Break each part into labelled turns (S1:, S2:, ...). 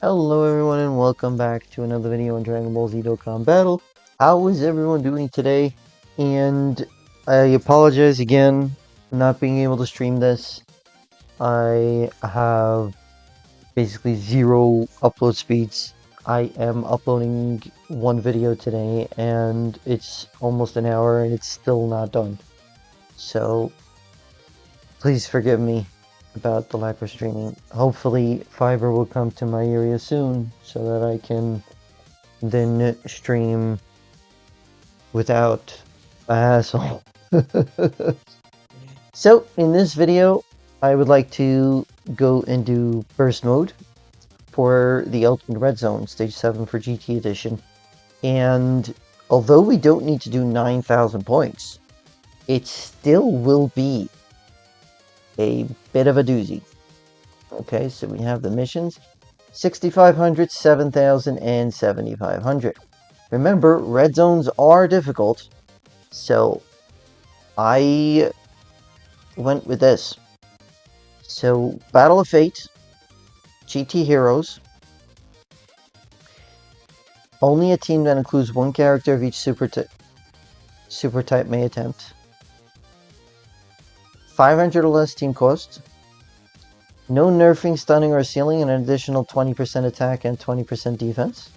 S1: Hello everyone and welcome back to another video on Dragon Ball Z Dokkan Battle. How is everyone doing today? And I apologize again for not being able to stream this. I have basically zero upload speeds. I am uploading one video today and it's almost an hour and it's still not done. So please forgive me about the lack of streaming. Hopefully fiber will come to my area soon so that I can then stream without a hassle. So in this video I would like to go and do burst mode for the Ultimate Red Zone stage 7 for GT edition, and although we don't need to do 9,000 points, it still will be a bit of a doozy. Okay, so we have the missions: 6,500, 7,000, and 7,500. Remember, red zones are difficult, so I went with this. So, Battle of Fate, GT Heroes, only a team that includes one character of each super type may attempt. 500 or less team cost. No nerfing, stunning, or sealing, and an additional 20% attack and 20% defense.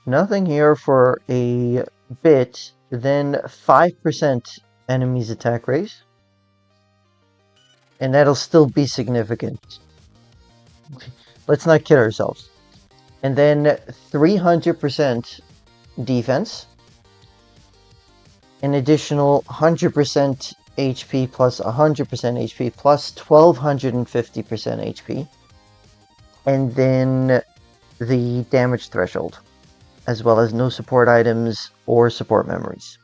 S1: Nothing here for a bit, then 5% enemies attack rate. And that'll still be significant. Let's not kid ourselves. And then 300% defense. An additional 100% HP plus 100% HP plus 1250% HP. And then the damage threshold, as well as no support items or support memories.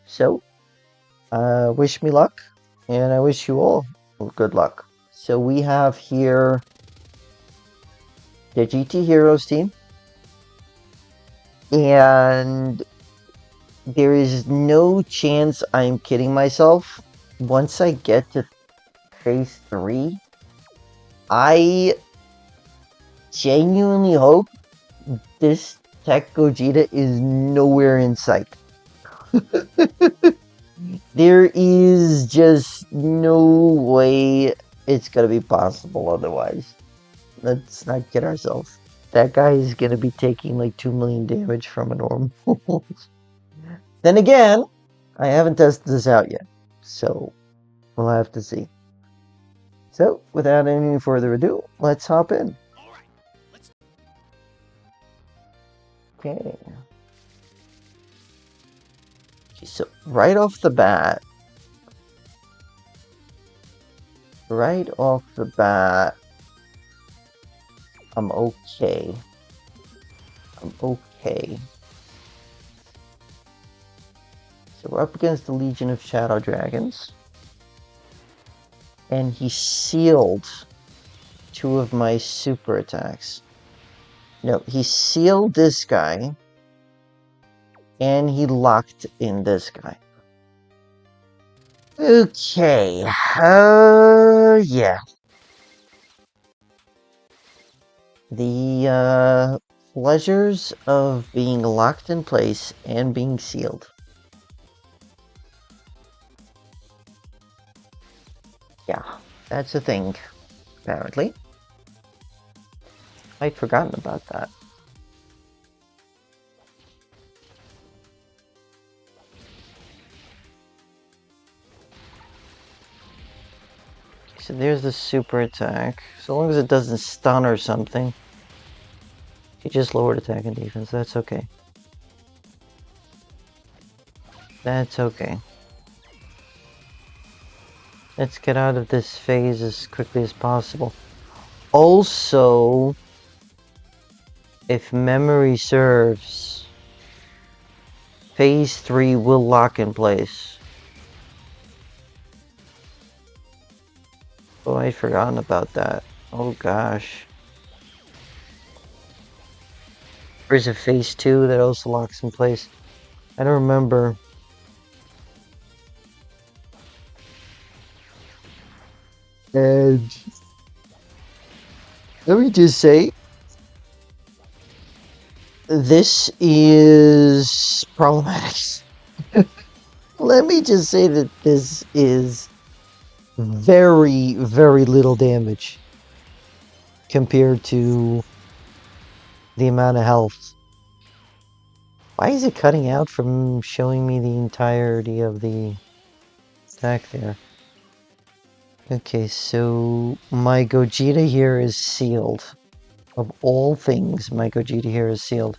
S1: So, wish me luck, and I wish you all good luck. So we have here the GT Heroes team, and there is no chance I'm kidding myself. Once I get to phase 3, I genuinely hope this Tech Gogeta is nowhere in sight. There is just no way it's gonna be possible otherwise. Let's not kid ourselves. That guy is gonna be taking like 2 million damage from a normal. Then again, I haven't tested this out yet, so we'll have to see. So, without any further ado, let's hop in. Okay. So, right off the bat, I'm okay. So we're up against the Legion of Shadow Dragons. And he sealed 2 of my super attacks. No, he sealed this guy. And he locked in this guy. Okay. Yeah. The pleasures of being locked in place and being sealed. Yeah, that's a thing, apparently. I'd forgotten about that. So there's the super attack. So long as it doesn't stun or something. He just lowered attack and defense. That's okay. That's okay. Let's get out of this phase as quickly as possible. Also, if memory serves, phase 3 will lock in place. Oh, I'd forgotten about that. Oh gosh. There's a phase 2 that also locks in place. I don't remember. Edge. Let me just say, this is problematic. Let me just say that this is very, very little damage compared to the amount of health. Why is it cutting out from showing me the entirety of the attack there? Okay, so my Gogeta here is sealed. Of all things, my Gogeta here is sealed.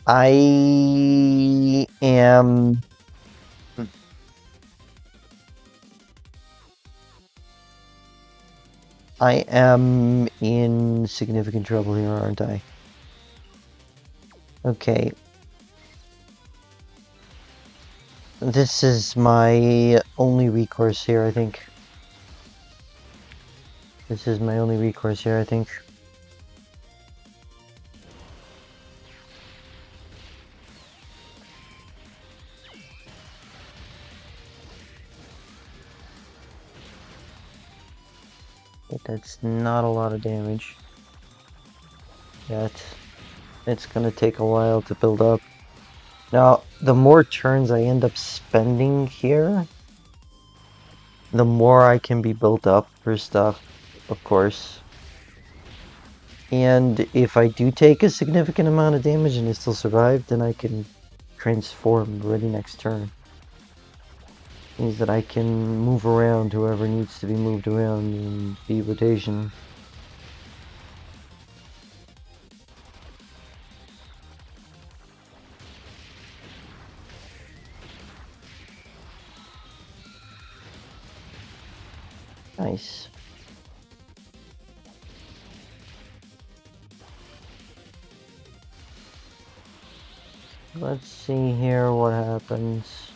S1: I am... I am in significant trouble here, aren't I? Okay. This is my only recourse here, I think. This is my only recourse here, I think. But that's not a lot of damage yet. It's gonna take a while to build up. Now, the more turns I end up spending here, the more I can be built up for stuff, of course. And if I do take a significant amount of damage and I still survive, then I can transform ready next turn. Means that I can move around whoever needs to be moved around in the rotation. Nice. Let's see here what happens.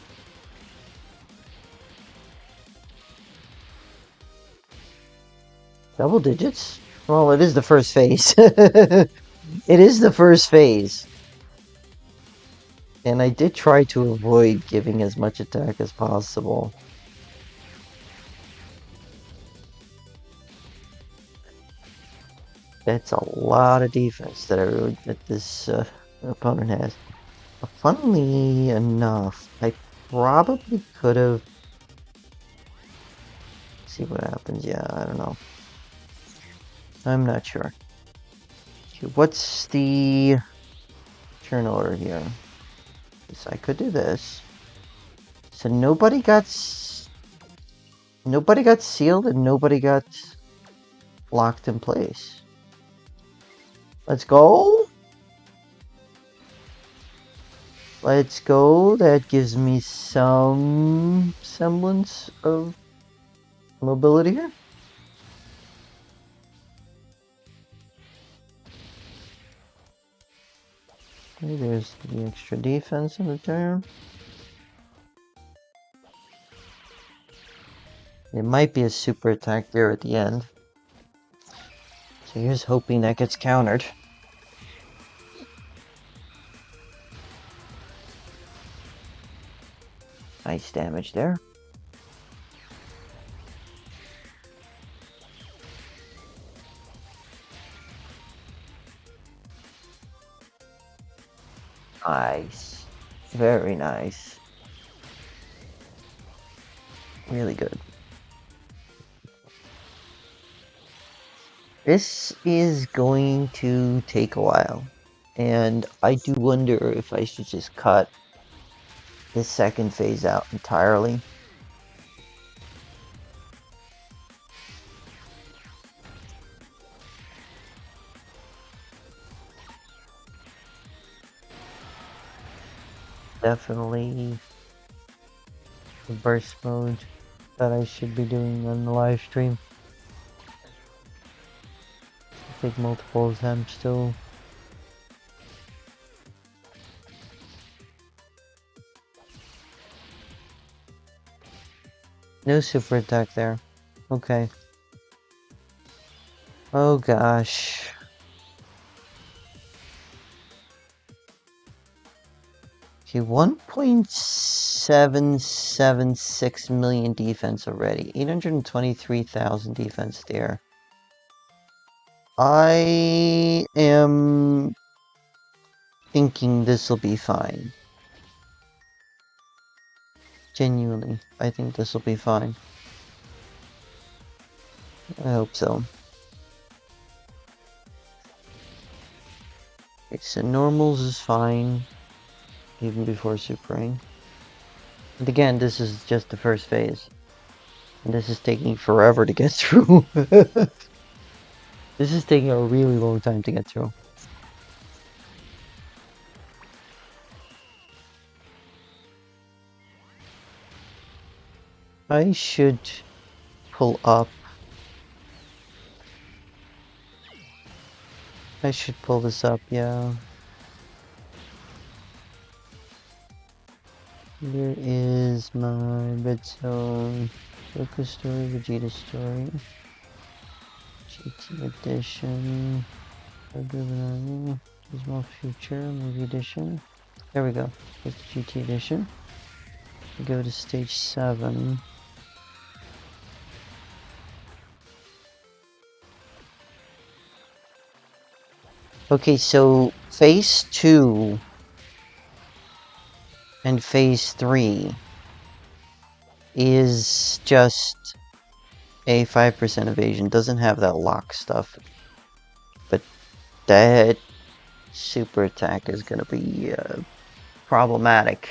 S1: Double digits? Well, it is the first phase. It is the first phase. And I did try to avoid giving as much attack as possible. That's a lot of defense that this opponent has. But funnily enough, I probably could have... See what happens. Yeah, I don't know. I'm not sure. Okay, what's the turn order here? So I could do this. So nobody got sealed and nobody got locked in place. Let's go. Let's go. That gives me some semblance of mobility here. Okay, there's the extra defense in the turn. It might be a super attack there at the end. So here's hoping that gets countered. Nice damage there. Nice. Very nice. Really good. This is going to take a while. And I do wonder if I should just cut this second phase out entirely. Definitely the burst mode that I should be doing on the live stream. Take multiple attempts still. No super attack there. Okay. Oh gosh. Okay, 1.776 million defense already. 823,000 defense there. I am thinking this will be fine. Genuinely, I think this will be fine. I hope so. Okay, so normals is fine, even before supering. And again, this is just the first phase. And this is taking forever to get through. This is taking a really long time to get through. I should pull up. I should pull this up, yeah. Here is my red zone. Goku story, Vegeta story. GT edition. Gizmo Future movie edition. There we go. Here's the GT edition. We go to stage 7. Okay, so phase 2 and phase 3 is just a 5% evasion. Doesn't have that lock stuff. But that super attack is going to be problematic,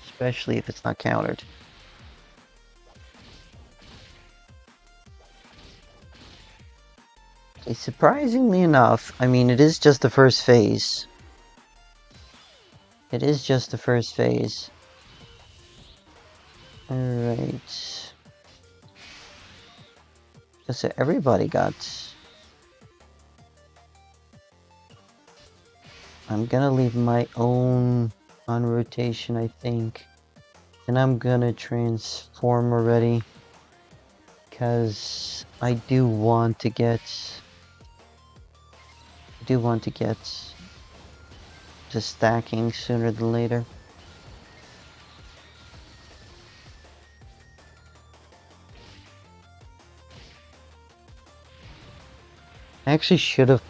S1: especially if it's not countered. Okay, surprisingly enough, I mean, it is just the first phase. It is just the first phase. Alright. So everybody got... I'm gonna leave my own on rotation, I think. And I'm gonna transform already. Because I do want to get... to stacking sooner than later. I actually should have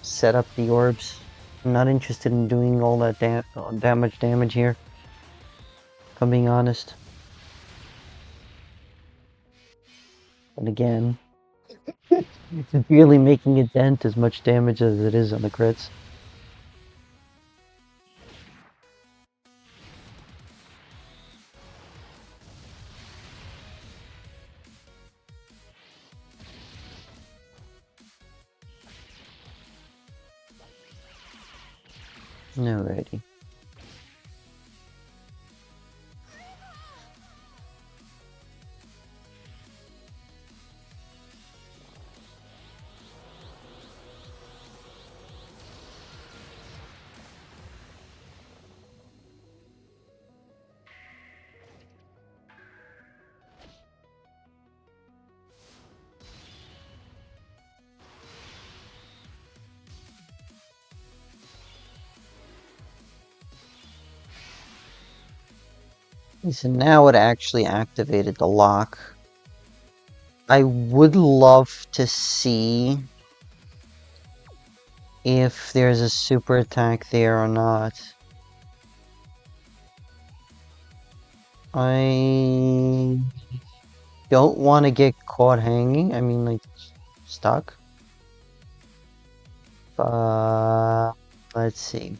S1: set up the orbs. I'm not interested in doing all that damage here, if I'm being honest. And again, it's really making a dent as much damage as it is on the crits. Alrighty. So now it actually activated the lock. I would love to see if there's a super attack there or not. I don't want to get caught hanging. I mean, like, stuck. But let's see.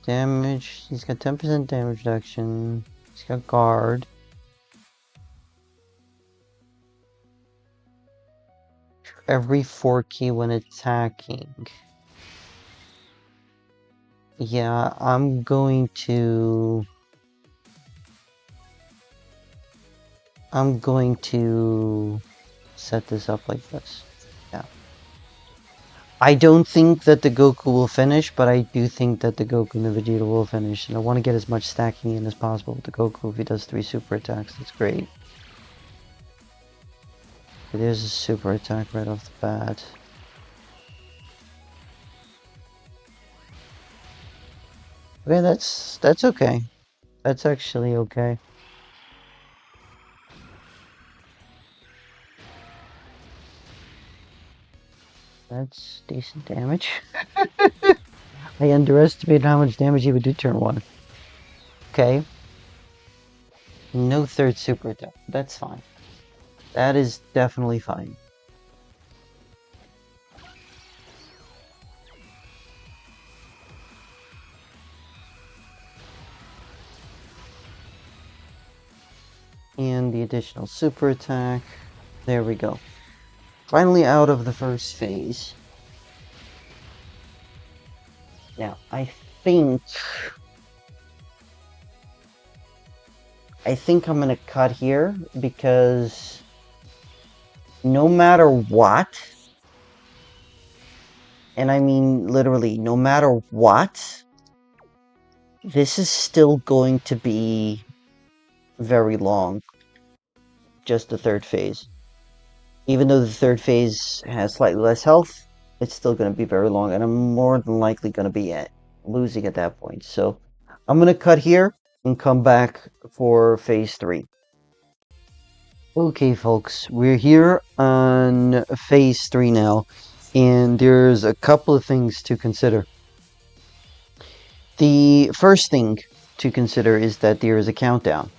S1: Damage. He's got 10% damage reduction. He's got guard. Every 4 key when attacking. Yeah, I'm going to set this up like this. Yeah. I don't think that the Goku will finish, but I do think that the Goku and the Vegeta will finish. And I want to get as much stacking in as possible with the Goku. If he does 3 super attacks, that's great. But there's a super attack right off the bat. Okay, that's okay. That's actually okay. That's decent damage. I underestimated how much damage he would do turn 1. Okay. No third super attack. That's fine. That is definitely fine. And the additional super attack. There we go. Finally out of the first phase. Now, I think I'm gonna cut here because no matter what, and I mean literally no matter what, this is still going to be very long. Just the third phase. Even though the third phase has slightly less health, it's still going to be very long, and I'm more than likely going to be losing at that point. So I'm going to cut here and come back for phase 3. Okay, folks, we're here on phase 3 now, and there's a couple of things to consider. The first thing to consider is that there is a countdown.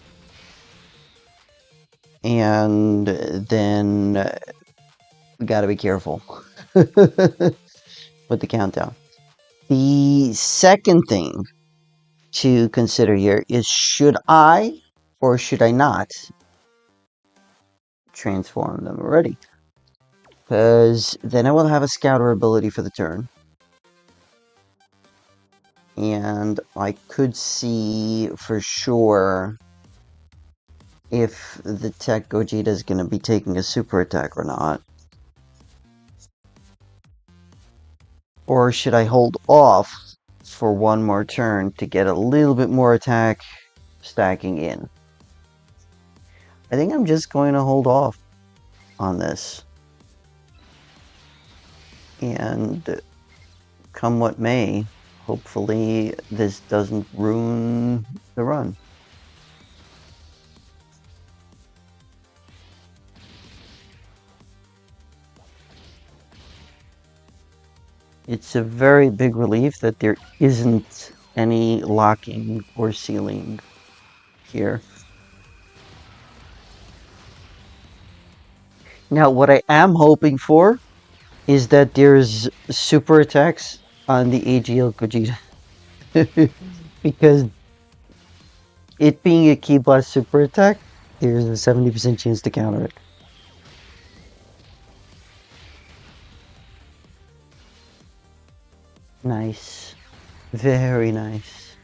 S1: And then we gotta be careful with the countdown. The second thing to consider here is, should I or should I not transform them already? Because then I will have a scouter ability for the turn. And I could see for sure if the Tech Gogeta is going to be taking a super attack or not. Or should I hold off for one more turn to get a little bit more attack stacking in? I think I'm just going to hold off on this. And come what may, hopefully this doesn't ruin the run. It's a very big relief that there isn't any locking or sealing here. Now, what I am hoping for is that there's super attacks on the AGL Gogeta. Because it being a Ki Blast super attack, there's a 70% chance to counter it. Nice. Very nice.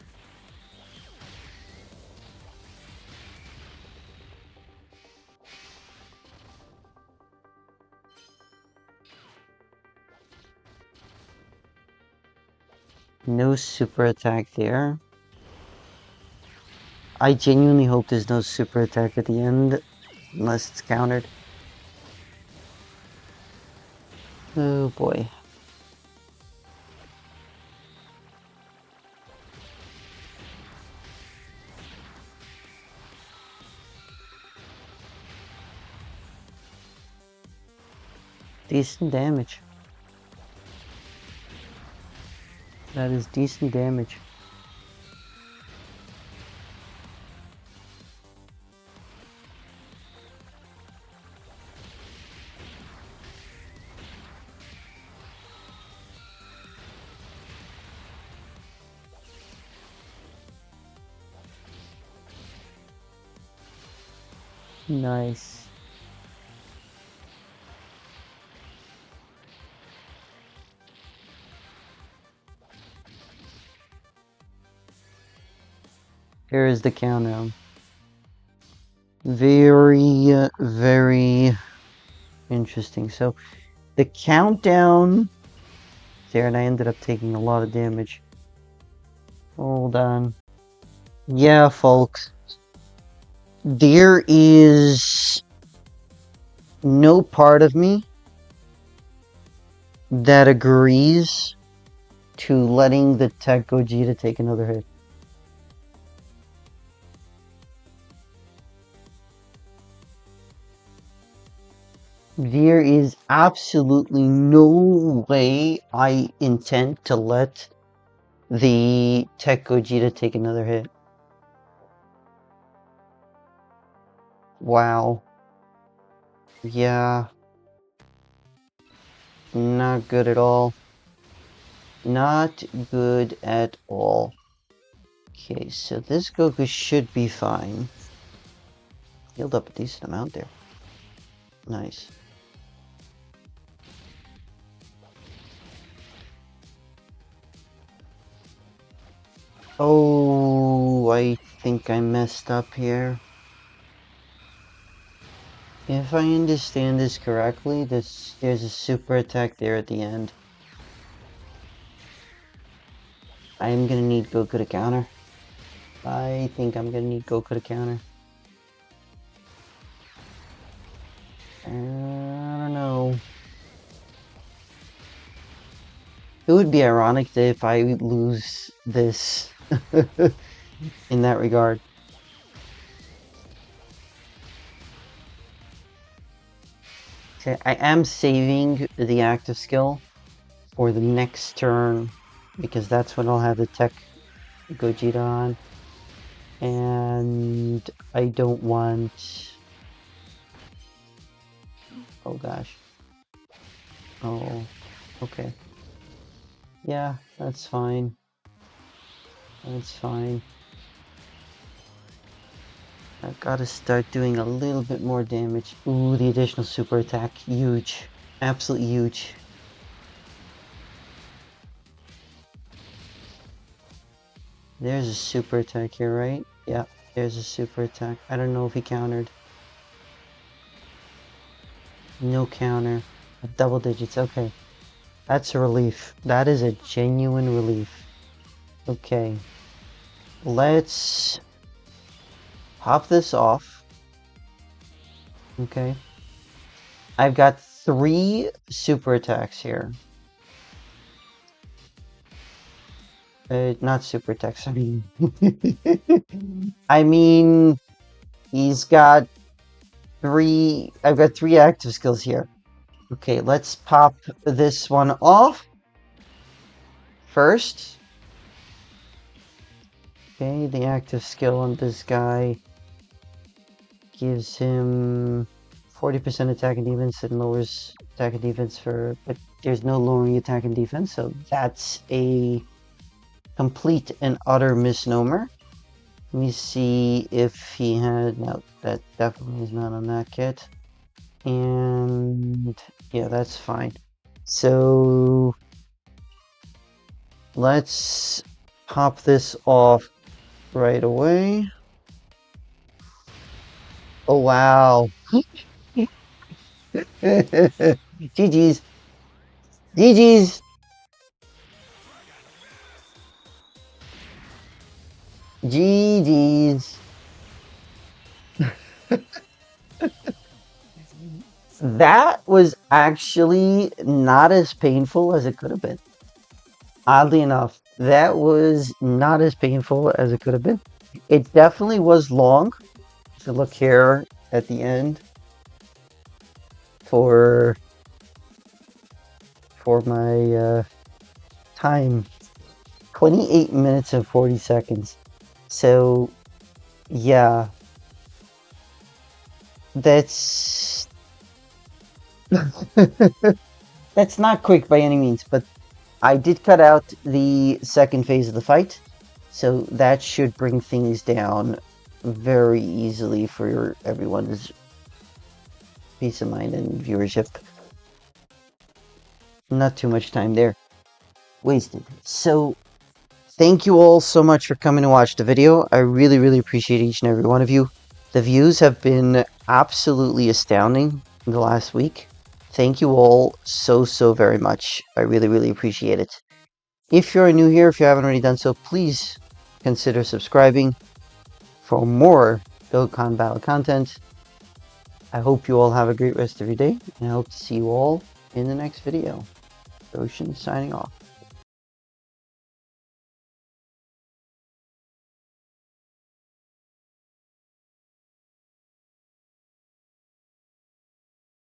S1: No super attack there. I genuinely hope there's no super attack at the end, unless it's countered. Oh boy. Decent damage. That is decent damage. Nice. Here is the countdown. Very, very interesting. So, the countdown there, and I ended up taking a lot of damage. Hold on. Yeah, folks. There is no part of me that agrees to letting the Tech Gogeta take another hit. There is absolutely no way I intend to let the Tech Gogeta take another hit. Wow. Yeah. Not good at all. Not good at all. Okay, so this Goku should be fine. Healed up a decent amount there. Nice. Oh, I think I messed up here. If I understand this correctly, there's a super attack there at the end. I am gonna need Goku to counter. I think I'm gonna need Goku to counter. I don't know. It would be ironic if I lose this in that regard. Okay, I am saving the active skill for the next turn because that's when I'll have the Tech Gogeta on. And I don't want... Oh gosh. Oh, okay. Yeah, that's fine. That's fine. I've got to start doing a little bit more damage. Ooh, the additional super attack. Huge. Absolutely huge. There's a super attack here, right? Yeah, there's a super attack. I don't know if he countered. No counter. Double digits, okay. That's a relief. That is a genuine relief. Okay. Let's pop this off. Okay. I've got 3 super attacks here. Not super attacks, I mean... I mean... He's got 3... I've got 3 active skills here. Okay, let's pop this one off first. Okay, the active skill on this guy gives him 40% attack and defense and lowers attack and defense for... But there's no lowering attack and defense, so that's a complete and utter misnomer. Let me see if he had... No, that definitely is not on that kit. And yeah, that's fine. So let's pop this off right away. Oh wow. GG's. GG's. GG's. That was actually not as painful as it could have been. Oddly enough, that was not as painful as it could have been. It definitely was long. So look here at the end for my time. 28 minutes and 40 seconds. So yeah, that's that's not quick by any means, but I did cut out the second phase of the fight, so that should bring things down very easily for everyone's peace of mind and viewership. Not too much time there wasted. So thank you all so much for coming to watch the video. I really appreciate each and every one of you. The views have been absolutely astounding in the last week. Thank you all so very much. I really appreciate it. If you're new here, if you haven't already done so, please consider subscribing for more Dokkan Battle content. I hope you all have a great rest of your day, and I hope to see you all in the next video. Ocean signing off.